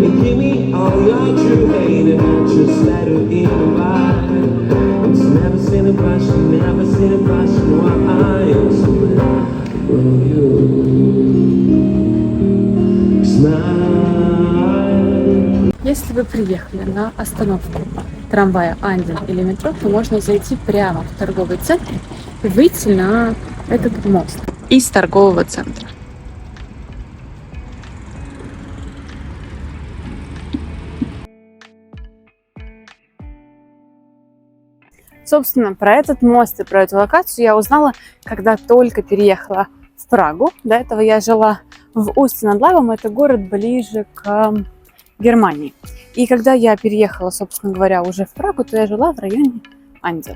and give me all your true hate and just let her in by. She's never seen a brush, never seen a brush, no, I am so glad for you. Если вы приехали на остановку трамвая Андин или метро, то можно зайти прямо в торговый центр и выйти на этот мост из торгового центра. Собственно, про этот мост и про эту локацию я узнала, когда только переехала в Прагу. До этого я жила в Усте-над-Лабом, это город ближе к Германии. И когда я переехала, собственно говоря, уже в Прагу, то я жила в районе Андел.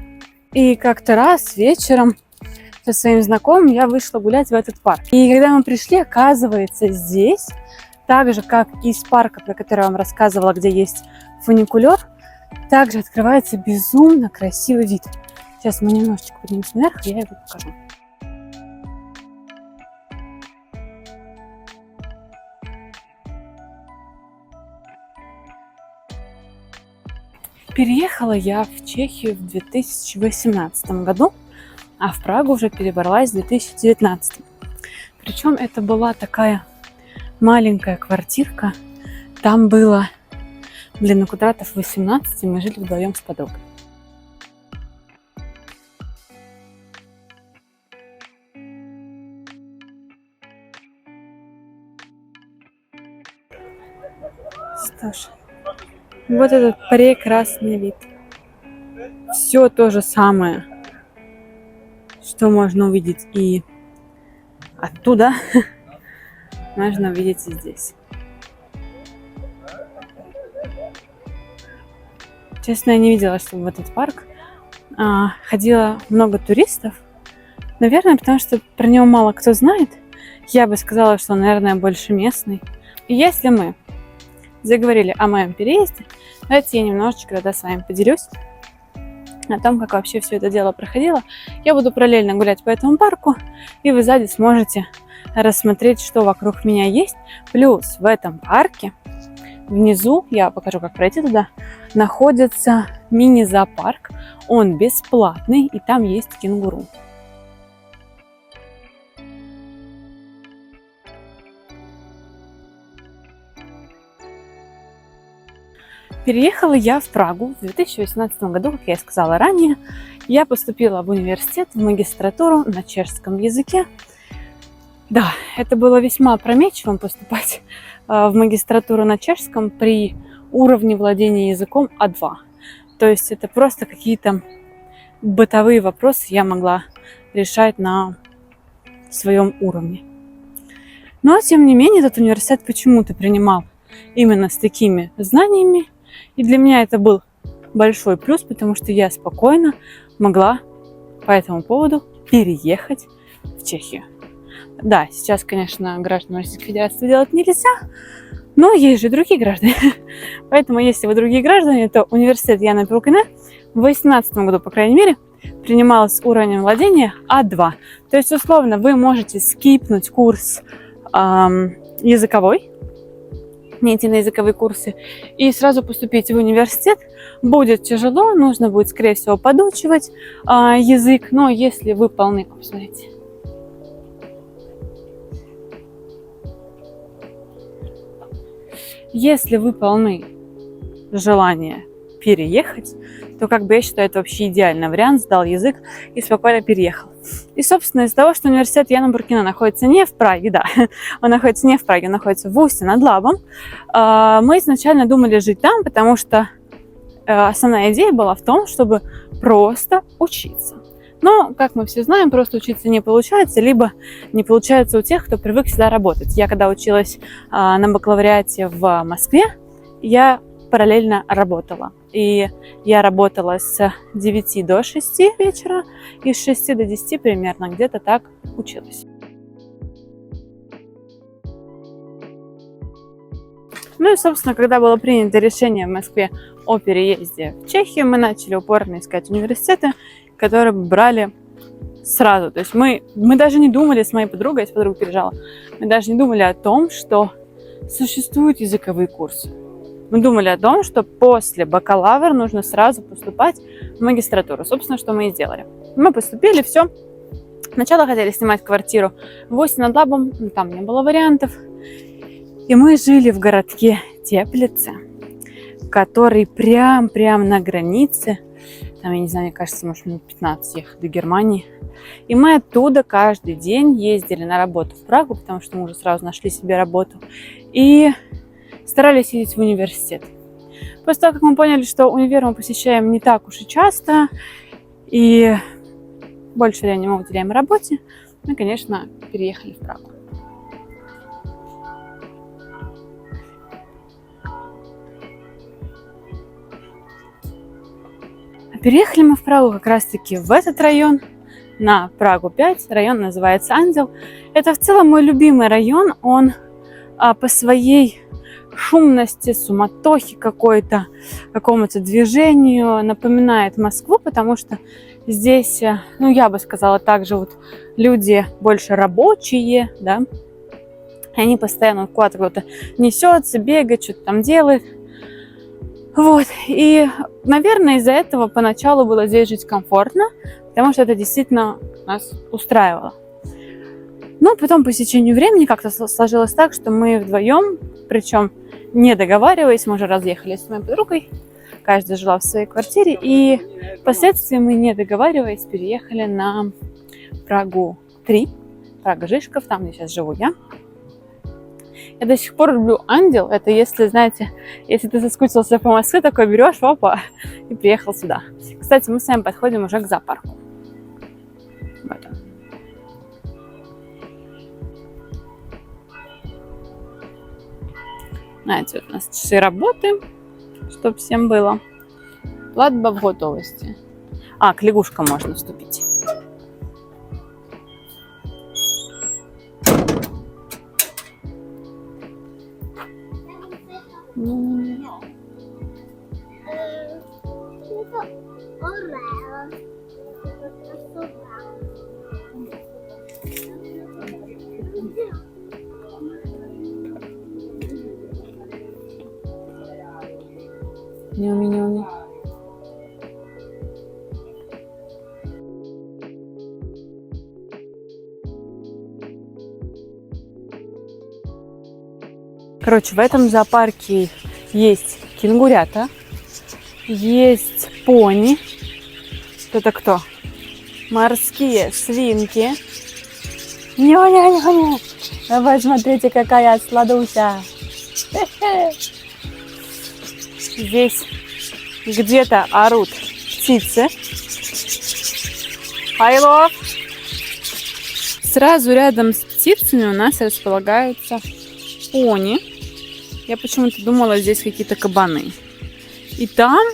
И как-то раз вечером со своим знакомым я вышла гулять в этот парк. И когда мы пришли, оказывается, здесь, так же, как и из парка, про который я вам рассказывала, где есть фуникулер, также открывается безумно красивый вид. Сейчас мы немножечко поднимемся наверх, и я его покажу. Переехала я в Чехию в 2018 году, а в Прагу уже перебралась в 2019. Причем это была такая маленькая квартирка. Там было, квадратов 18, и мы жили вдвоем с подругой. Что ж, вот этот прекрасный вид. Все то же самое, что можно увидеть и оттуда, можно увидеть и здесь. Честно, я не видела, чтобы в этот парк ходило много туристов. Наверное, потому что про него мало кто знает. Я бы сказала, что он, наверное, больше местный. И если мы заговорили о моем переезде, давайте я немножечко тогда с вами поделюсь о том, как вообще все это дело проходило. Я буду параллельно гулять по этому парку, и вы сзади сможете рассмотреть, что вокруг меня есть. Плюс в этом парке внизу, я покажу, как пройти туда, находится мини-зоопарк. Он бесплатный, и там есть кенгуру. Переехала я в Прагу в 2018 году, как я и сказала ранее. Я поступила в университет, в магистратуру на чешском языке. Да, это было весьма опрометчивым поступать в магистратуру на чешском при уровне владения языком А2. То есть это просто какие-то бытовые вопросы я могла решать на своем уровне. Но, тем не менее, этот университет почему-то принимал именно с такими знаниями. И для меня это был большой плюс, потому что я спокойно могла по этому поводу переехать в Чехию. Да, сейчас, конечно, гражданам Российской Федерации делать нельзя, но есть же другие граждане. Поэтому, если вы другие граждане, то университет Яна Пуркина в 2018 году, по крайней мере, принимал с уровнем владения А2. То есть, условно, вы можете скипнуть курс языковой, не идти на языковые курсы, и сразу поступить в университет. Будет тяжело, нужно будет, скорее всего, подучивать язык, но если вы полны... Посмотрите. Если вы полны желания переехать, то я считаю, это вообще идеальный вариант. Сдал язык и спокойно переехал. И, собственно, из-за того, что университет Яна Буркина находится не в Праге, да, он находится не в Праге, он находится в Усте-над-Лабом, мы изначально думали жить там, потому что основная идея была в том, чтобы просто учиться. Но, как мы все знаем, просто учиться не получается, либо не получается у тех, кто привык всегда работать. Я когда училась на бакалавриате в Москве, я параллельно работала. И я работала с 9 до 6 вечера и с 6 до 10 примерно, где-то так училась. Ну и, собственно, когда было принято решение в Москве о переезде в Чехию, мы начали упорно искать университеты, которые брали сразу. То есть мы даже не думали с моей подругой, я с подругой переезжала, мы даже не думали о том, что существуют языковые курсы. Мы думали о том, что после бакалавра нужно сразу поступать в магистратуру. Собственно, что мы и сделали. Мы поступили, все. Сначала хотели снимать квартиру в Ости над Лабом, но там не было вариантов. И мы жили в городке Теплице, который прям на границе. Там, я не знаю, мне кажется, может, минут 15 ехать до Германии. И мы оттуда каждый день ездили на работу в Прагу, потому что мы уже сразу нашли себе работу. И старались ездить в университет. После того, как мы поняли, что универ мы посещаем не так уж и часто, и больше времени мы уделяем работе, мы, конечно, переехали в Прагу. Переехали мы в Прагу как раз-таки в этот район, на Прагу 5. Район называется Андел. Это в целом мой любимый район. Он по своей шумности, суматохе какой-то, какому-то движению напоминает Москву, потому что здесь, ну, я бы сказала, также вот люди больше рабочие, да, и они постоянно куда-то кто-то несется, бегает, что-то там делает. Вот, и, наверное, из-за этого поначалу было здесь жить комфортно, потому что это действительно нас устраивало. Но потом по течению времени как-то сложилось так, что мы вдвоем, причем не договариваясь, мы уже разъехались с моей подругой, каждая жила в своей квартире, и впоследствии мы, не договариваясь, переехали на Прагу 3, Прага-Жишков, там, где сейчас живу я. Я до сих пор люблю Андел, это если, знаете, если ты соскучился по Москве, такой берешь, опа, и приехал сюда. Кстати, мы с вами подходим уже к зоопарку. Вот он. Знаете, вот у нас часы работы, чтобы всем было. Платба в готовности. А, к лягушкам можно вступить. Нями-нями. Короче, в этом зоопарке есть кенгурята, есть пони. Это кто? Морские свинки. Ня-ня-ня-ня. Давай, смотрите, какая сладуся. Здесь где-то орут птицы. Hi, love. Сразу рядом с птицами у нас располагаются пони. Я почему-то думала, здесь какие-то кабаны. И там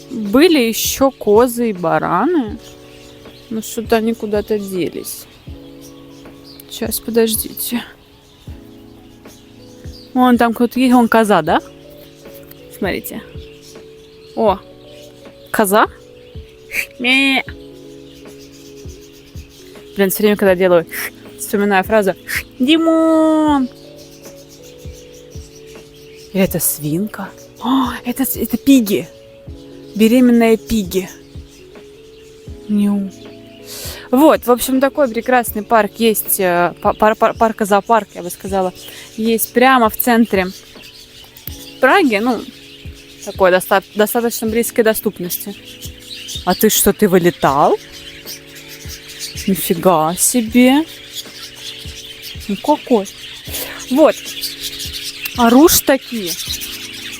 были еще козы и бараны. Но что-то они куда-то делись. Сейчас, подождите. Вон там кто-то есть. Вон коза, да? Смотрите. О, коза. Блин, все время, когда делаю, вспоминаю фразу «Димон!» Это свинка. О, это пиги. Беременная пиги. Ню. Вот, в общем, такой прекрасный парк есть. Парк-зоопарк, я бы сказала. Есть прямо в центре Праги. Ну, такой достаточно близкой доступности. А ты что, ты вылетал? Нифига себе. Ну какой. Вот. Оруж такие.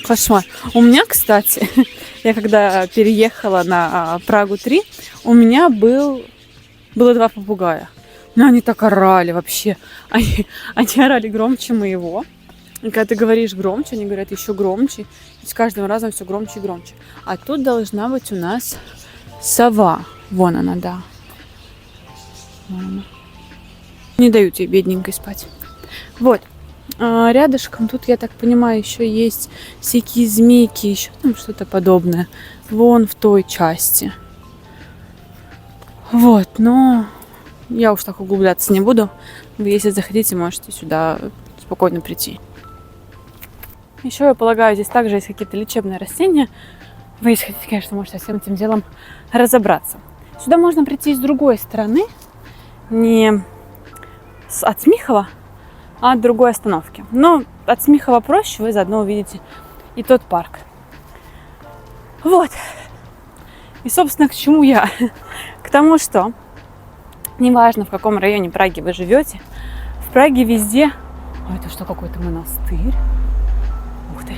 Кошмар. У меня, кстати, я когда переехала на Прагу 3, у меня было 2 попугая. Но они так орали вообще. Они орали громче моего. И когда ты говоришь громче, они говорят еще громче. И с каждым разом все громче и громче. А тут должна быть у нас сова. Вон она, да. Вон она. Не дают ей бедненькой спать. Вот. А рядышком тут, я так понимаю, еще есть всякие змейки, еще там что-то подобное. Вон в той части. Вот, но я уж так углубляться не буду. Вы, если захотите, можете сюда спокойно прийти. Еще, я полагаю, здесь также есть какие-то лечебные растения. Вы, если хотите, конечно, можете со всем этим делом разобраться. Сюда можно прийти с другой стороны, не от Смихова, а от другой остановки. Но от Смихова проще, вы заодно увидите и тот парк. Вот. И, собственно, к чему я? К тому, что неважно, в каком районе Праги вы живете, в Праге везде... Ой, это что, какой-то монастырь? Ух ты!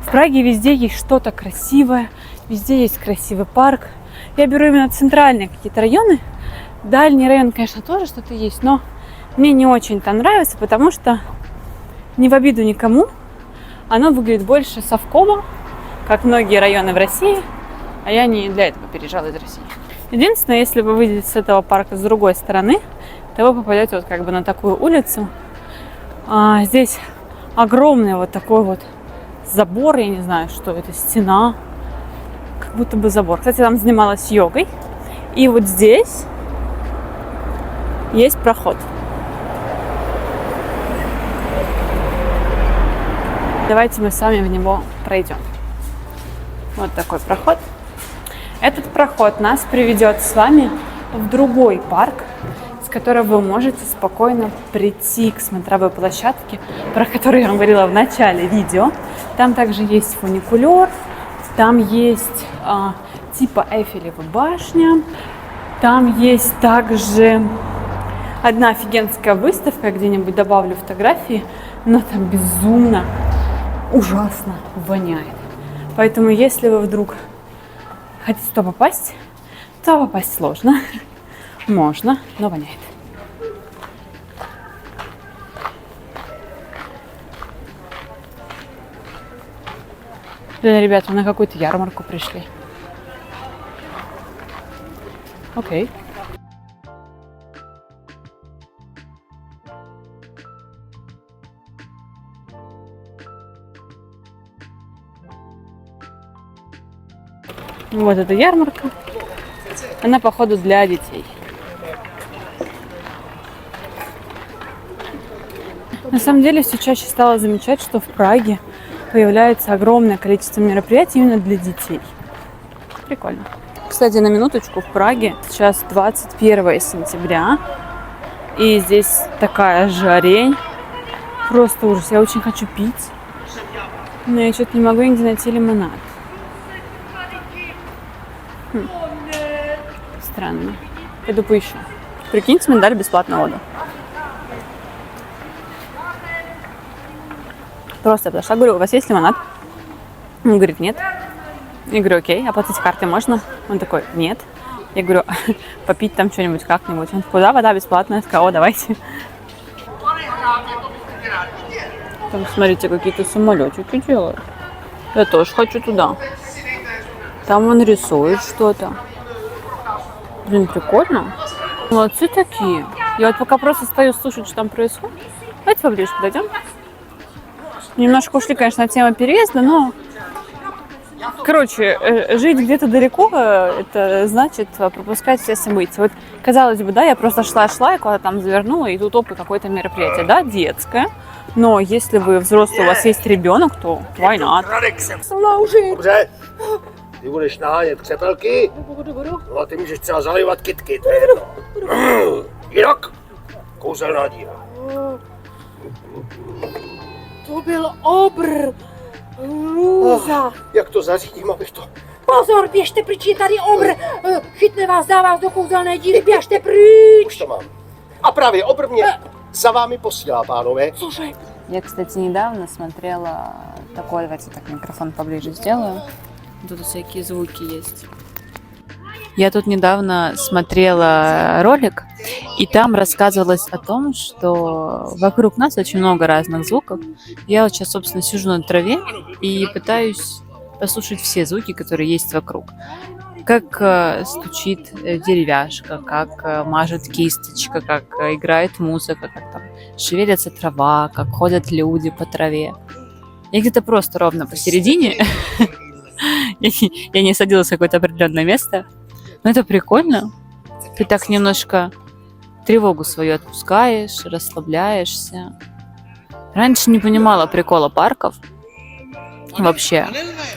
В Праге везде есть что-то красивое, везде есть красивый парк. Я беру именно центральные какие-то районы. Дальний район, конечно, тоже что-то есть, но мне не очень-то нравится, потому что, не в обиду никому, оно выглядит больше совково, как многие районы в России, а я не для этого переезжала из России. Единственное, если вы выйдете с этого парка с другой стороны, то вы попадете вот как бы на такую улицу. Здесь огромный вот такой вот забор, я не знаю, что это, стена, как будто бы забор. Кстати, я там занималась йогой, и вот здесь есть проход. Давайте мы с вами в него пройдем. Вот такой проход. Этот проход нас приведет с вами в другой парк, с которого вы можете спокойно прийти к смотровой площадке, про которую я вам говорила в начале видео. Там также есть фуникулер, там есть типа Эйфелева башня, там есть также одна офигенская выставка, я где-нибудь добавлю фотографии, но там безумно, ужасно воняет. Поэтому если вы вдруг хотите туда попасть, то попасть сложно. Можно, но воняет. Блин, ребята, мы на какую-то ярмарку пришли. Окей. Вот эта ярмарка. Она, походу, для детей. На самом деле, все чаще стала замечать, что в Праге появляется огромное количество мероприятий именно для детей. Прикольно. Кстати, на минуточку, в Праге сейчас 21 сентября. И здесь такая жарень. Просто ужас. Я очень хочу пить. Но я что-то не могу нигде найти лимонад. Странно. Пойду поищу. Прикиньте, мне дали бесплатную воду. Просто я подошла, говорю, у вас есть лимонад? Он говорит, нет. Я говорю, окей, оплатить картой можно? Он такой, нет. Я говорю, попить там что-нибудь как-нибудь. Он такой, да, вода бесплатная. Я сказала, о, давайте. Там, смотрите, какие-то самолетики делают. Я тоже хочу туда. Там он рисует что-то. Блин, прикольно. Молодцы такие. Я вот пока просто стою слушать, что там происходит. Давайте поближе подойдем. Немножко ушли, конечно, от темы переезда, но... Короче, жить где-то далеко, это значит пропускать все события. Вот, казалось бы, да, я просто шла, я куда-то там завернула, и тут опа, какое-то мероприятие, да, детское. Но если вы взрослый, у вас есть ребенок, то why not? Dobře, ty budeš nahánět křepelky, no a ty můžeš třeba zalivat kytky, to je jedno. Jinak, kouzelná díra. To byl obr. Hrůza. Jak to zařídím, abych to... Pozor, běžte pryč, je tady obr. Chytne vás, dá vás do kouzelné díry, běžte pryč. Už to mám. A právě obr mě za vámi posílá, pánové. Cože? Я, кстати, недавно смотрела такой, давайте так микрофон поближе сделаю. Тут всякие звуки есть. Я тут недавно смотрела ролик, и там рассказывалось о том, что вокруг нас очень много разных звуков. Я вот сейчас, собственно, сижу на траве и пытаюсь послушать все звуки, которые есть вокруг. Как стучит деревяшка, как мажет кисточка, как играет музыка, как там шевелится трава, как ходят люди по траве. Я где-то просто ровно посередине. Я не садилась в какое-то определенное место. Но это прикольно. Ты так немножко тревогу свою отпускаешь, расслабляешься. Раньше не понимала прикола парков. Вообще,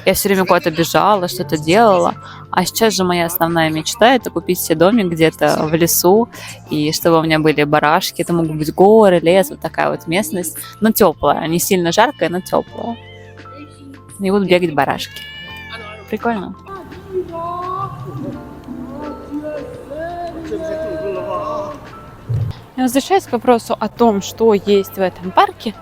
я все время куда-то бежала, что-то делала. А сейчас же моя основная мечта — это купить себе домик где-то в лесу, и чтобы у меня были барашки. Это могут быть горы, лес, вот такая вот местность, но теплая, не сильно жаркая, но теплая. И будут бегать барашки. Прикольно. Возвращаясь к вопросу о том, что есть в этом парке,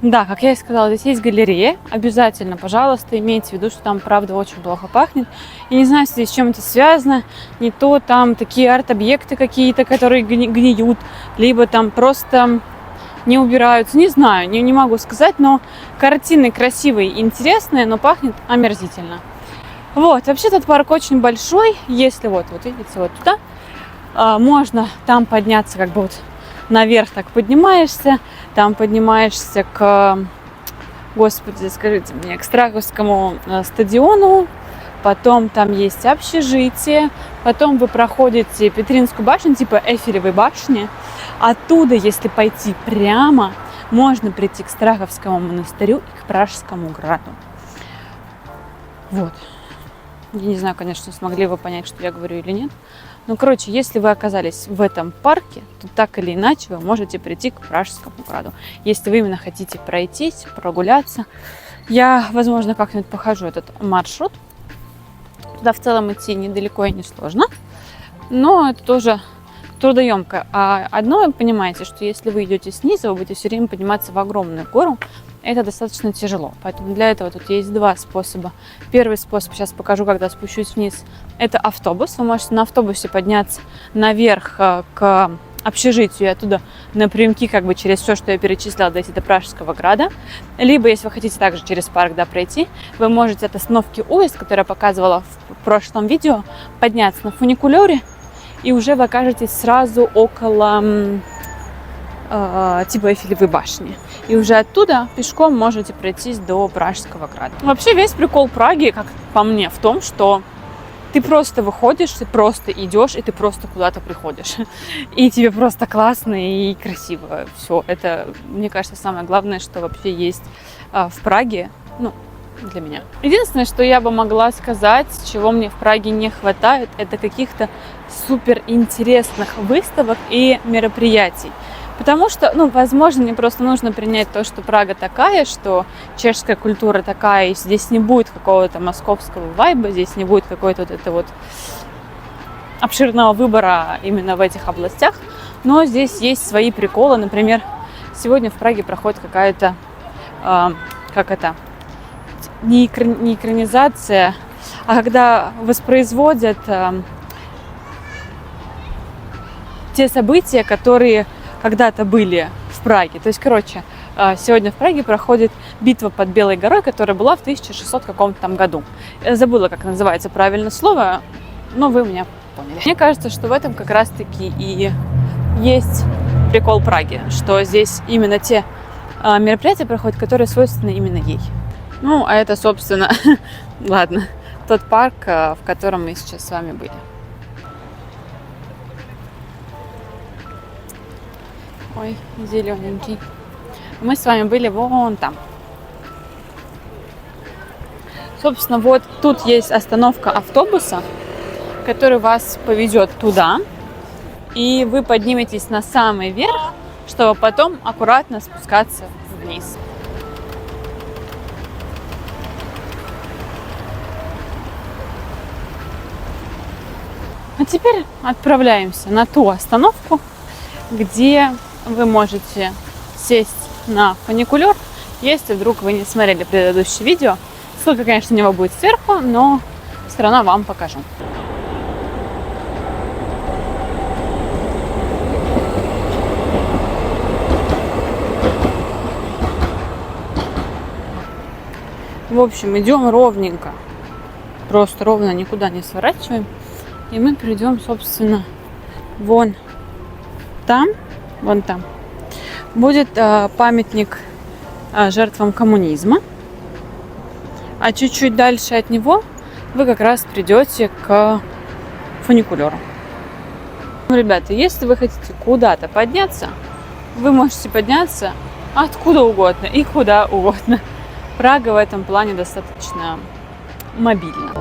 да, как я и сказала, здесь есть галерея. Обязательно, пожалуйста, имейте в виду, что там, правда, очень плохо пахнет. И не знаю, если с чем это связано. Не то там такие арт-объекты какие-то, которые гниют, либо там просто не убираются. Не знаю, не могу сказать, но картины красивые и интересные, но пахнет омерзительно. Вот, вообще этот парк очень большой. Если вот видите, вот туда, можно там подняться как бы вот наверх, так поднимаешься. Там поднимаешься к, господи, скажите мне, к Страховскому стадиону. Потом там есть общежитие. Потом вы проходите Петринскую башню, типа Эйфелевой башни. Оттуда, если пойти прямо, можно прийти к Страховскому монастырю и к Пражскому граду. Вот. Я не знаю, конечно, смогли вы понять, что я говорю или нет. Ну, короче, если вы оказались в этом парке, то так или иначе вы можете прийти к Пражскому граду. Если вы именно хотите пройтись, прогуляться, я, возможно, как-нибудь похожу этот маршрут. Туда в целом идти недалеко и не сложно, но это тоже трудоемко. А одно вы понимаете, что если вы идете снизу, вы будете все время подниматься в огромную гору. Это достаточно тяжело. Поэтому для этого тут есть два способа. Первый способ, сейчас покажу, когда спущусь вниз, это автобус. Вы можете на автобусе подняться наверх к общежитию и оттуда напрямки, как бы через все, что я перечислила, дойти до Пражского града. Либо, если вы хотите также через парк пройти, вы можете от остановки Уезд, которую я показывала в прошлом видео, подняться на фуникулере, и уже вы окажетесь сразу около типа Эйфелевой башни. И уже оттуда пешком можете пройтись до Пражского града. Вообще весь прикол Праги, как по мне, в том, что ты просто выходишь, ты просто идешь, и ты просто куда-то приходишь. И тебе просто классно и красиво. Все, это, мне кажется, самое главное, что вообще есть в Праге, ну, для меня. Единственное, что я бы могла сказать, чего мне в Праге не хватает, это каких-то супер интересных выставок и мероприятий. Потому что, ну, возможно, мне просто нужно принять то, что Прага такая, что чешская культура такая, и здесь не будет какого-то московского вайба, здесь не будет какой-то вот это вот обширного выбора именно в этих областях. Но здесь есть свои приколы. Например, сегодня в Праге проходит какая-то, не экранизация, а когда воспроизводят те события, которые когда-то были в Праге. То есть, короче, сегодня в Праге проходит битва под Белой горой, которая была в 1600 каком-то там году. Я забыла, как называется правильное слово, но вы меня поняли. Мне кажется, что в этом как раз-таки и есть прикол Праги, что здесь именно те мероприятия проходят, которые свойственны именно ей. Ну, а это, собственно, ладно, тот парк, в котором мы сейчас с вами были. Ой, зелененький. Мы с вами были вон там. Собственно, вот тут есть остановка автобуса, который вас повезет туда. И вы подниметесь на самый верх, чтобы потом аккуратно спускаться вниз. А теперь отправляемся на ту остановку, где вы можете сесть на фуникулер, если вдруг вы не смотрели предыдущее видео. Ссылка, конечно, у него будет сверху, но все равно вам покажу. В общем, идем ровненько, просто ровно, никуда не сворачиваем. И мы придем, собственно, вон там будет памятник жертвам коммунизма. А чуть-чуть дальше от него вы как раз придете к фуникулеру. Ну, ребята, если вы хотите куда-то подняться, вы можете подняться откуда угодно и куда угодно. Прага в этом плане достаточно мобильна.